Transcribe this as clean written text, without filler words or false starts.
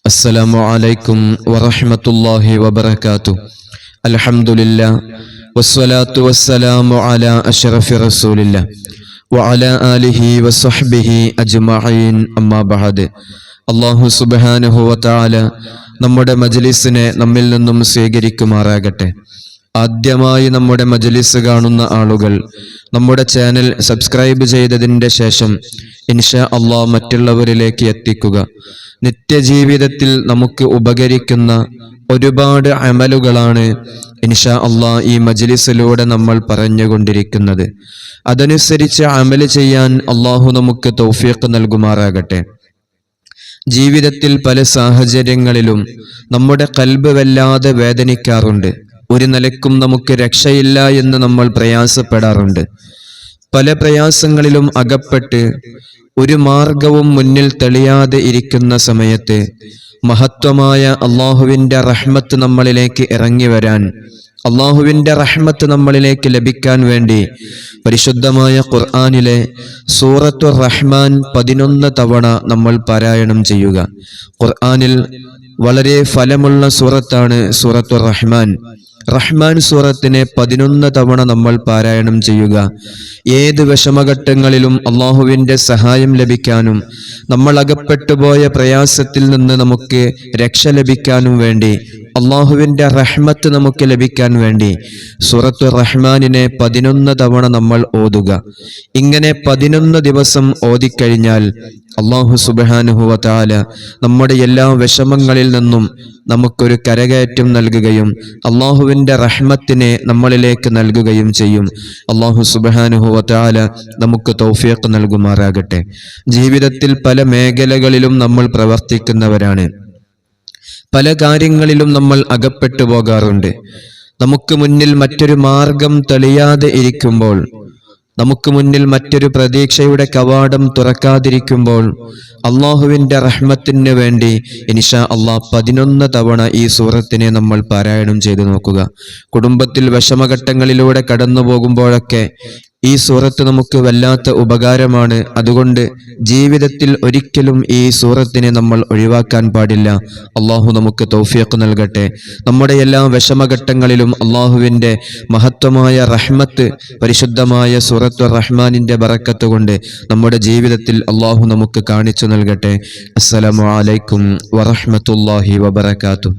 അസ്സലാമു അലൈക്കും വറഹ്മത്തുള്ളാഹി വബറകാതുഹു. അൽഹംദുലില്ലാഹ് വസ്സലാത്തു വസ്സലാമു അലാ അഷ്റഫി റസൂലില്ലാഹ് വഅലാ ആലിഹി വസ്വഹ്ബിഹി അജ്മഈൻ. അമ്മാ ബഅദ്. അല്ലാഹു സുബ്ഹാനഹു വതആല നമ്മുടെ മജ്ലിസിനെ നമ്മിൽ നിന്നും സ്വീകരിക്കുമാറാകട്ടെ. ആദ്യമായി നമ്മുടെ മജ്ലിസ് കാണുന്ന ആളുകൾ നമ്മുടെ ചാനൽ സബ്സ്ക്രൈബ് ചെയ്തതിൻ്റെ ശേഷം ഇൻഷാ അല്ലാഹ് മറ്റുള്ളവരിലേക്ക് എത്തിക്കുക. നിത്യജീവിതത്തിൽ നമുക്ക് ഉപകരിക്കുന്ന ഒരുപാട് അമലുകളാണ് ഇൻഷാ അല്ലാഹ് ഈ മജ്ലിസിലൂടെ നമ്മൾ പറഞ്ഞുകൊണ്ടിരിക്കുന്നത്. അതനുസരിച്ച് അമല് ചെയ്യാൻ അല്ലാഹു നമുക്ക് തൗഫീഖ് നൽകുമാറാകട്ടെ. ജീവിതത്തിൽ പല സാഹചര്യങ്ങളിലും നമ്മുടെ ഖൽബ് വല്ലാതെ വേദനിക്കാറുണ്ട്. ഒരു നിലക്കും നമുക്ക് രക്ഷയില്ല എന്ന് നമ്മൾ പ്രയാസപ്പെടാറുണ്ട്. പല പ്രയാസങ്ങളിലും അകപ്പെട്ട് ഒരു മാർഗവും മുന്നിൽ തെളിയാതെ ഇരിക്കുന്ന സമയത്ത് മഹത്വമായ അള്ളാഹുവിൻ്റെ റഹ്മത്ത് നമ്മളിലേക്ക് ഇറങ്ങി വരാൻ, അള്ളാഹുവിൻ്റെ റഹ്മത്ത് നമ്മളിലേക്ക് ലഭിക്കാൻ വേണ്ടി പരിശുദ്ധമായ ഖുർആനിലെ സൂറത്തുർ റഹ്മാൻ 11 തവണ നമ്മൾ പാരായണം ചെയ്യുക. ഖുർആനിൽ വളരെ ഫലമുള്ള സൂറത്താണ് സൂറത്തുർ റഹ്മാൻ. റഹ്മാൻ സൂറത്തിനെ 11 തവണ നമ്മൾ പാരായണം ചെയ്യുക. ഏത് വിഷമഘട്ടങ്ങളിലും അള്ളാഹുവിൻ്റെ സഹായം ലഭിക്കാനും നമ്മൾ അകപ്പെട്ടുപോയ പ്രയാസത്തിൽ നിന്ന് നമുക്ക് രക്ഷ ലഭിക്കാനും വേണ്ടി, അള്ളാഹുവിൻ്റെ റഹ്മത്ത് നമുക്ക് ലഭിക്കാൻ വേണ്ടി സൂറത്തുർ റഹ്മാനിനെ 11 തവണ നമ്മൾ ഓതുക. ഇങ്ങനെ 11 ദിവസം ഓതിക്കഴിഞ്ഞാൽ അല്ലാഹു സുബ്ഹാനഹു വ തആല നമ്മുടെ എല്ലാ വിഷമങ്ങളിൽ നിന്നും നമുക്കൊരു കരകയറ്റം നൽകുകയും അള്ളാഹുവിൻ്റെ റഹ്മത്തിനെ നമ്മളിലേക്ക് നൽകുകയും ചെയ്യും. അല്ലാഹു സുബ്ഹാനഹു വ തആല നമുക്ക് തൗഫീഖ് നൽകുമാറാകട്ടെ. ജീവിതത്തിൽ പല മേഖലകളിലും നമ്മൾ പ്രവർത്തിക്കുന്നവരാണ്. പല കാര്യങ്ങളിലും നമ്മൾ അകപ്പെട്ടു പോകാറുണ്ട്. നമുക്ക് മുന്നിൽ മറ്റൊരു മാർഗം തെളിയാതെ ഇരിക്കുമ്പോൾ, നമുക്ക് മുന്നിൽ മറ്റൊരു പ്രതീക്ഷയുടെ കവാടം തുറക്കാതിരിക്കുമ്പോൾ അള്ളാഹുവിൻ്റെ റഹ്മത്തിന് വേണ്ടി ഇൻഷാ അല്ലാഹ് 11 തവണ ഈ സൂറത്തിനെ നമ്മൾ പാരായണം ചെയ്തു നോക്കുക. കുടുംബത്തിൽ വിഷമഘട്ടങ്ങളിലൂടെ കടന്നു പോകുമ്പോഴൊക്കെ ഈ സൂറത്ത് നമുക്ക് വല്ലാത്ത ഉപകാരമാണ്. അതുകൊണ്ട് ജീവിതത്തിൽ ഒരിക്കലും ഈ സൂറത്തിനെ നമ്മൾ ഒഴിവാക്കാൻ പാടില്ല. അള്ളാഹു നമുക്ക് തൗഫീഖ് നൽകട്ടെ. നമ്മുടെ എല്ലാ വിഷമഘട്ടങ്ങളിലും അള്ളാഹുവിൻ്റെ മഹത്വമായ റഹ്മത്ത് പരിശുദ്ധമായ സൂറത്തുർ റഹ്മാനിൻ്റെ ബറക്കത്ത് കൊണ്ട് നമ്മുടെ ജീവിതത്തിൽ അള്ളാഹു നമുക്ക് കാണിച്ചു നൽകട്ടെ. അസ്സലാമു അലൈക്കും വറഹ്മത്തുള്ളാഹി വബറകാതുഹു.